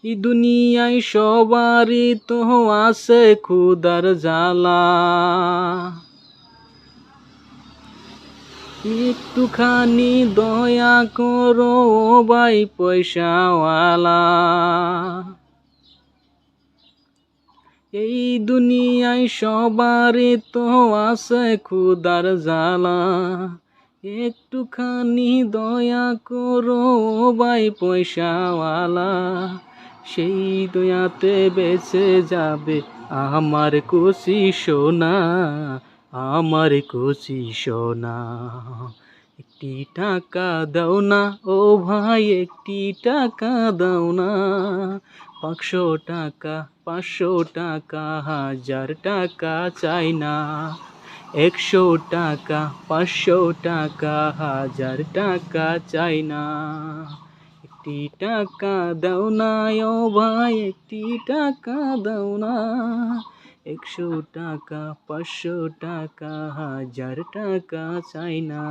এই দুনিয়ায় সবারই তো আছে ক্ষুধার জ্বালা, একটুখানি দয়া করো ও ভাই পয়সাওয়ালা। এই দুনিয়ায় সবারই তো আছে ক্ষুধার জ্বালা, একটুখানি দয়া করো ও ভাই পয়সাওয়ালা। সেই দয়াতে বেঁচে যাবে আমার কচি সোনা, আমার কচি সোনা। একটি টাকা দাও না ও ভাই, একটি টাকা দাও না। 500 টাকা 500 টাকা 1000 টাকা চাই না। 100 টাকা 500 টাকা 1000 টাকা চাই না। একটি টাকা দাও না ও ভাই, একটি টাকা দাও না। 100 টাকা 500 টাকা 1000 টাকা চাই না।